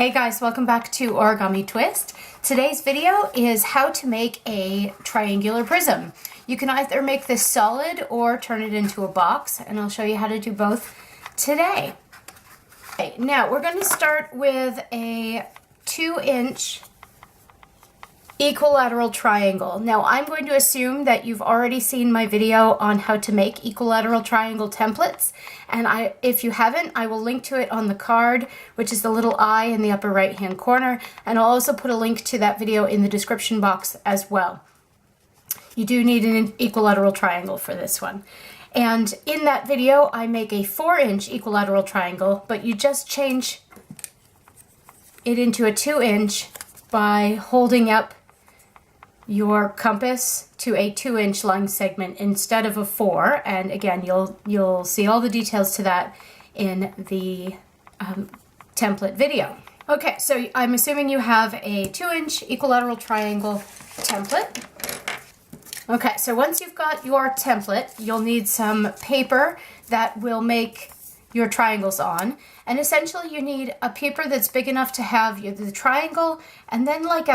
Hey guys, welcome back to Origami Twist. Today's video is how to make a triangular prism. You can either make this solid or turn it into a box, and I'll show you how to do both today. Okay, now we're going to start with a 2-inch equilateral triangle. Now I'm going to assume that you've already seen my video on how to make equilateral triangle templates, and if you haven't, I will link to it on the card, which is the little eye in the upper right hand corner, and I'll also put a link to that video in the description box as well. You do need an equilateral triangle for this one. And in that video I make a 4-inch equilateral triangle, but you just change it into a 2-inch by holding up your compass to a 2-inch line segment instead of a 4, and again you'll see all the details to that in the template video. Okay, so I'm assuming you have a 2-inch equilateral triangle template. Okay, so once you've got your template, you'll need some paper that will make your triangles on, and essentially you need a paper that's big enough to have the triangle and then like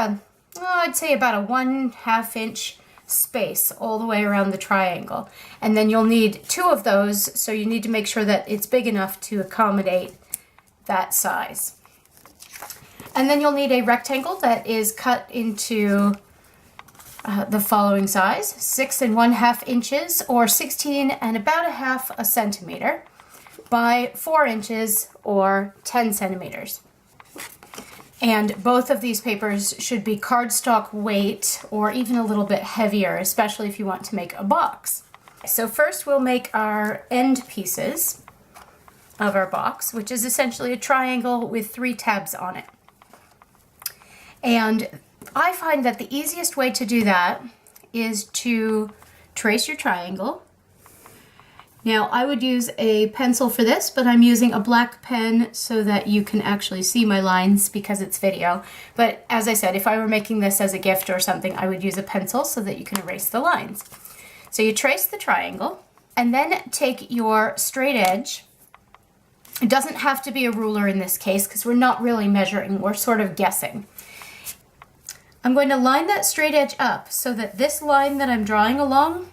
I'd say about a 1/2 inch space all the way around the triangle. And then you'll need 2 of those, so you need to make sure that it's big enough to accommodate that size. And then you'll need a rectangle that is cut into the following size: 6 1/2 inches or 16 1/2 centimeter by 4 inches or 10 centimeters. And both of these papers should be cardstock weight or even a little bit heavier, especially if you want to make a box. So first we'll make our end pieces of our box, which is essentially a triangle with 3 tabs on it. And I find that the easiest way to do that is to trace your triangle. Now I would use a pencil for this, but I'm using a black pen so that you can actually see my lines because it's video. But as I said, if I were making this as a gift or something, I would use a pencil so that you can erase the lines. So you trace the triangle and then take your straight edge. It doesn't have to be a ruler in this case because we're not really measuring, we're sort of guessing. I'm going to line that straight edge up so that this line that I'm drawing along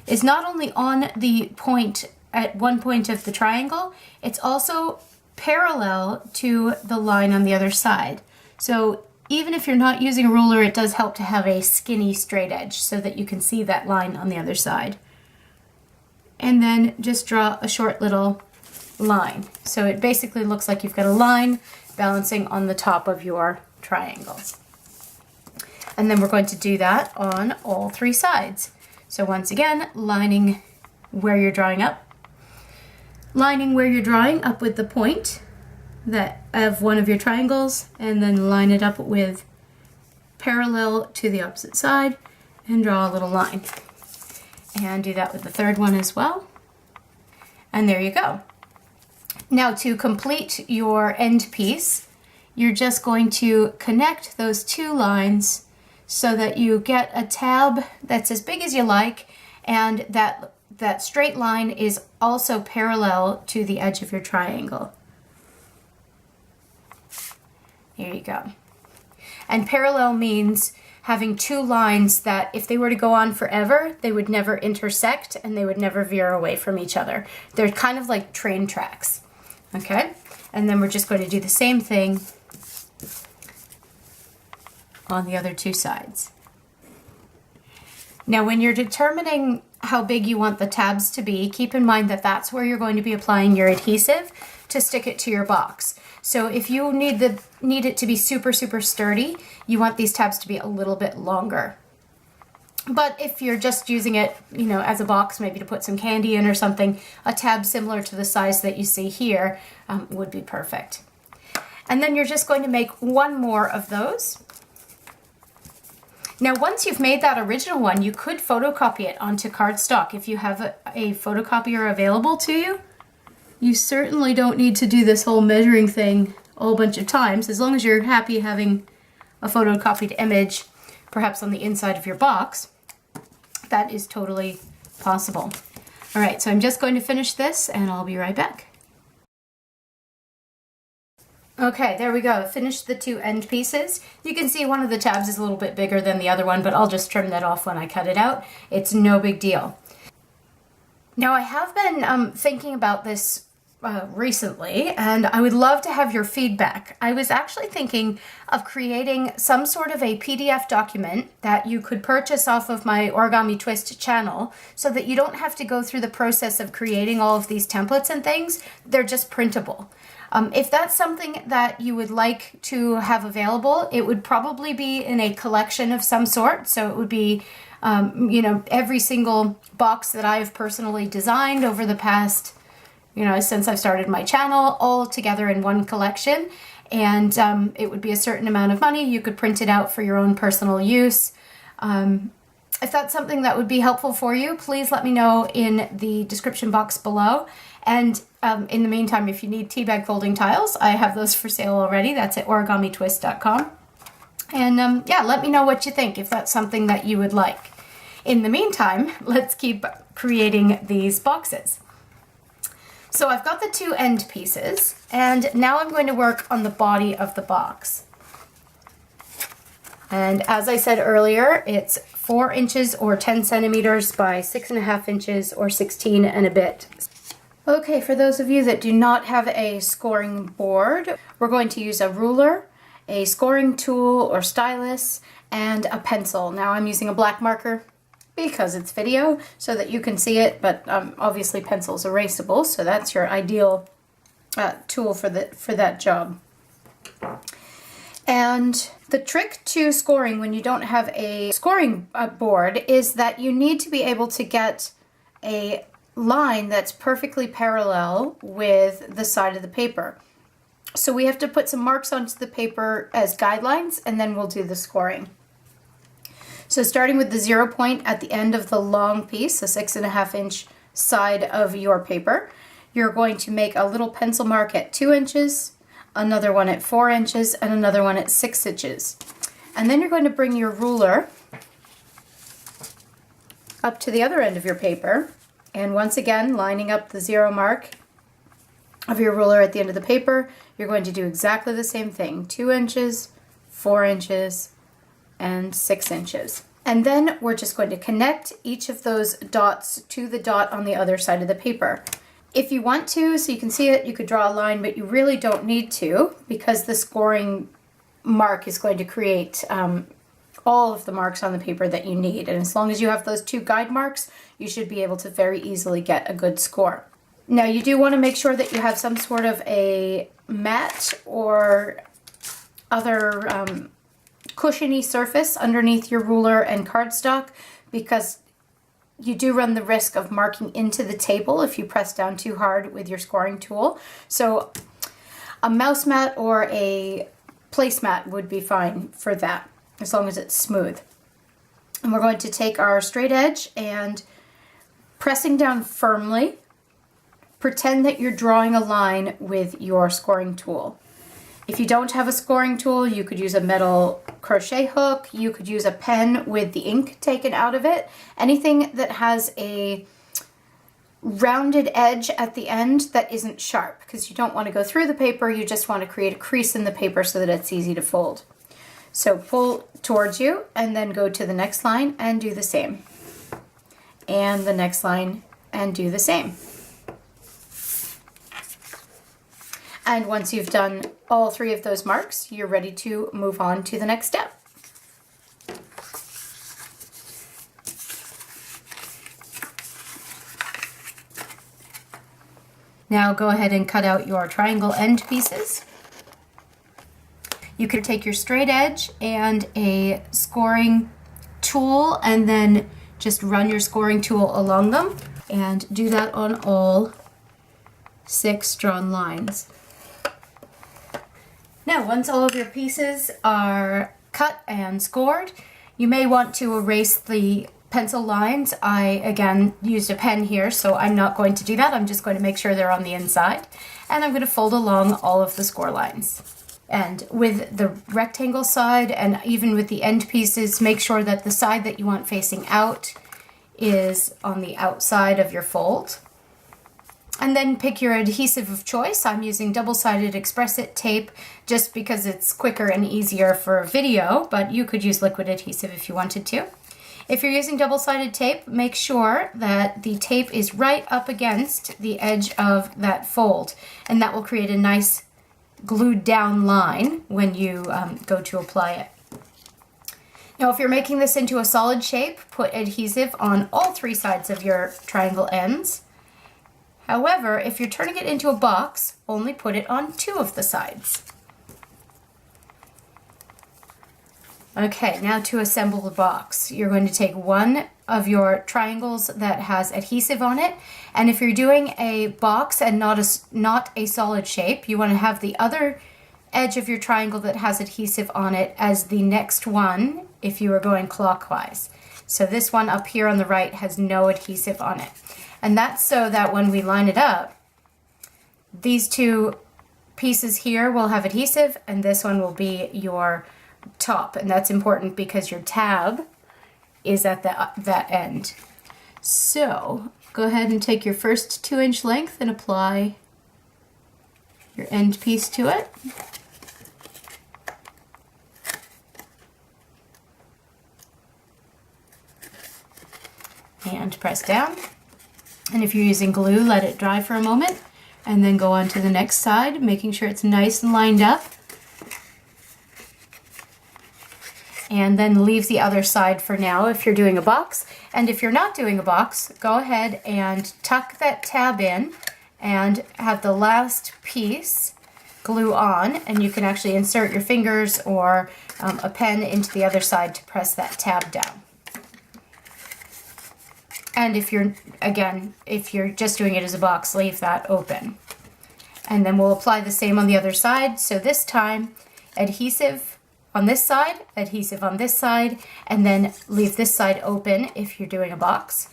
is not only on the point at one point of the triangle, it's also parallel to the line on the other side. So even if you're not using a ruler, it does help to have a skinny straight edge so that you can see that line on the other side. And then just draw a short little line. So it basically looks like you've got a line balancing on the top of your triangle. And then we're going to do that on all 3 sides. So once again, lining where you're drawing up with the point of one of your triangles, and then line it up with parallel to the opposite side and draw a little line. And do that with the 3rd one as well. And there you go. Now to complete your end piece, you're just going to connect those 2 lines so that you get a tab that's as big as you like, and that straight line is also parallel to the edge of your triangle. There you go. And parallel means having 2 lines that if they were to go on forever, they would never intersect and they would never veer away from each other. They're kind of like train tracks. Okay? And then we're just going to do the same thing on the other 2 sides. Now when you're determining how big you want the tabs to be, keep in mind that that's where you're going to be applying your adhesive to stick it to your box. So if you need it to be super sturdy, you want these tabs to be a little bit longer. But if you're just using it, as a box, maybe to put some candy in or something, a tab similar to the size that you see here would be perfect. And then you're just going to make 1 more of those. Now once you've made that original one, you could photocopy it onto cardstock if you have a photocopier available to you. You certainly don't need to do this whole measuring thing a whole bunch of times, as long as you're happy having a photocopied image perhaps on the inside of your box. That is totally possible. Alright, so I'm just going to finish this and I'll be right back. Okay, there we go. Finished the two end pieces. You can see one of the tabs is a little bit bigger than the other one, but I'll just trim that off when I cut it out. It's no big deal. Now I have been thinking about this recently, and I would love to have your feedback. I was actually thinking of creating some sort of a PDF document that you could purchase off of my Origami Twist channel so that you don't have to go through the process of creating all of these templates and things. They're just printable. If that's something that you would like to have available, it would probably be in a collection of some sort. So it would be, you know, every single box that I've personally designed over the past, you know, since I've started my channel, all together in one collection. And it would be a certain amount of money. You could print it out for your own personal use. If that's something that would be helpful for you, please let me know in the description box below. And in the meantime, if you need tea bag folding tiles, I have those for sale already. That's at origamitwist.com. And yeah, let me know what you think, if that's something that you would like. In the meantime, let's keep creating these boxes. So I've got the two end pieces, and now I'm going to work on the body of the box. And as I said earlier, it's 4 inches or 10 centimeters by 6.5 inches or 16 and a bit. Okay, for those of you that do not have a scoring board, we're going to use a ruler, a scoring tool or stylus, and a pencil. Now I'm using a black marker because it's video so that you can see it, but obviously pencil's erasable, so that's your ideal tool for that job. And the trick to scoring when you don't have a scoring board is that you need to be able to get a line that's perfectly parallel with the side of the paper. So we have to put some marks onto the paper as guidelines, and then we'll do the scoring. So starting with the 0 point at the end of the long piece, the 6.5 inch side of your paper, you're going to make a little pencil mark at 2 inches, another one at 4 inches, and another one at 6 inches. And then you're going to bring your ruler up to the other end of your paper, and once again, lining up the 0 mark of your ruler at the end of the paper, you're going to do exactly the same thing. 2 inches, 4 inches, and 6 inches. And then we're just going to connect each of those dots to the dot on the other side of the paper. If you want to, so you can see it, you could draw a line, but you really don't need to, because the scoring mark is going to create all of the marks on the paper that you need. And as long as you have those 2 guide marks, you should be able to very easily get a good score. Now you do want to make sure that you have some sort of a mat or other cushiony surface underneath your ruler and cardstock, because you do run the risk of marking into the table if you press down too hard with your scoring tool. So a mouse mat or a placemat would be fine for that, as long as it's smooth. And we're going to take our straight edge and pressing down firmly, pretend that you're drawing a line with your scoring tool. If you don't have a scoring tool, you could use a metal crochet hook, you could use a pen with the ink taken out of it, anything that has a rounded edge at the end that isn't sharp, because you don't want to go through the paper, you just want to create a crease in the paper so that it's easy to fold. So pull towards you and then go to the next line and do the same. And the next line and do the same. And once you've done all 3 of those marks, you're ready to move on to the next step. Now go ahead and cut out your triangle end pieces. You could take your straight edge and a scoring tool and then just run your scoring tool along them, and do that on all 6 drawn lines. Now, once all of your pieces are cut and scored, you may want to erase the pencil lines. I, again, used a pen here, so I'm not going to do that. I'm just going to make sure they're on the inside. And I'm going to fold along all of the score lines. And with the rectangle side and even with the end pieces, make sure that the side that you want facing out is on the outside of your fold. And then pick your adhesive of choice. I'm using double-sided Express-It tape just because it's quicker and easier for video, but you could use liquid adhesive if you wanted to. If you're using double-sided tape, make sure that the tape is right up against the edge of that fold, and that will create a nice glued down line when you go to apply it. Now, if you're making this into a solid shape, put adhesive on all 3 sides of your triangle ends. However, if you're turning it into a box, only put it on 2 of the sides. Okay, now to assemble the box. You're going to take one of your triangles that has adhesive on it, and if you're doing a box and not a solid shape, you want to have the other edge of your triangle that has adhesive on it as the next one if you are going clockwise. So this one up here on the right has no adhesive on it. And that's so that when we line it up, these 2 pieces here will have adhesive and this one will be your top. And that's important because your tab is at that end. So go ahead and take your first 2-inch length and apply your end piece to it. And press down. And if you're using glue, let it dry for a moment and then go on to the next side, making sure it's nice and lined up. And then leave the other side for now if you're doing a box. And if you're not doing a box, go ahead and tuck that tab in and have the last piece glue on, and you can actually insert your fingers or a pen into the other side to press that tab down. And if you're just doing it as a box, leave that open. And then we'll apply the same on the other side. So this time, adhesive on this side, adhesive on this side, and then leave this side open if you're doing a box.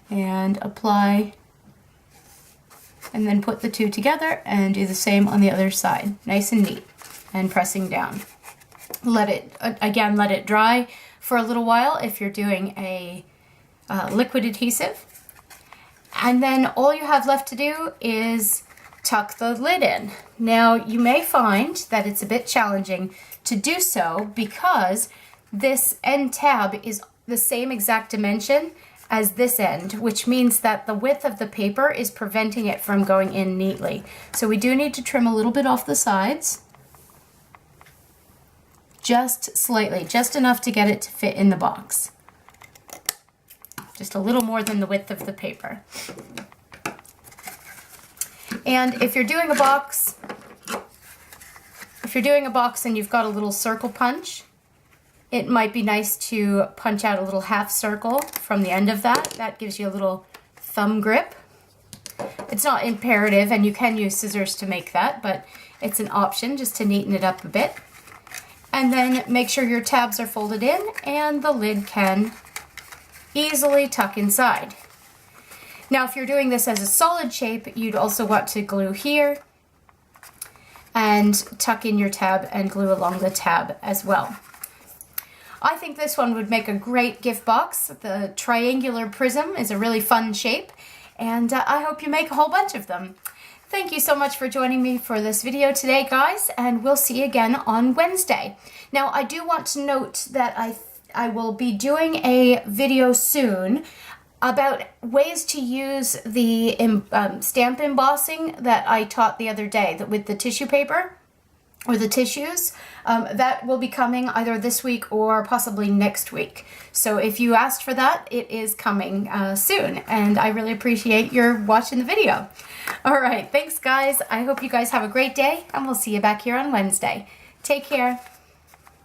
And apply, and then put the 2 together and do the same on the other side. Nice and neat, and pressing down. Let it dry for a little while if you're doing a liquid adhesive. And then all you have left to do is tuck the lid in. Now you may find that it's a bit challenging to do so because this end tab is the same exact dimension as this end, which means that the width of the paper is preventing it from going in neatly. So we do need to trim a little bit off the sides. Just slightly, just enough to get it to fit in the box. Just a little more than the width of the paper. And if you're doing a box, and you've got a little circle punch, it might be nice to punch out a little half circle from the end of that. That gives you a little thumb grip. It's not imperative, and you can use scissors to make that, but it's an option just to neaten it up a bit. And then make sure your tabs are folded in and the lid can easily tuck inside. Now, if you're doing this as a solid shape, you'd also want to glue here and tuck in your tab and glue along the tab as well. I think this one would make a great gift box. The triangular prism is a really fun shape, and I hope you make a whole bunch of them. Thank you so much for joining me for this video today, guys, and we'll see you again on Wednesday. Now, I do want to note that I will be doing a video soon about ways to use the stamp embossing that I taught the other day with the tissue paper or the tissues. That will be coming either this week or possibly next week. So if you asked for that, it is coming soon, and I really appreciate your watching the video. All right, thanks guys. I hope you guys have a great day, and we'll see you back here on Wednesday. Take care.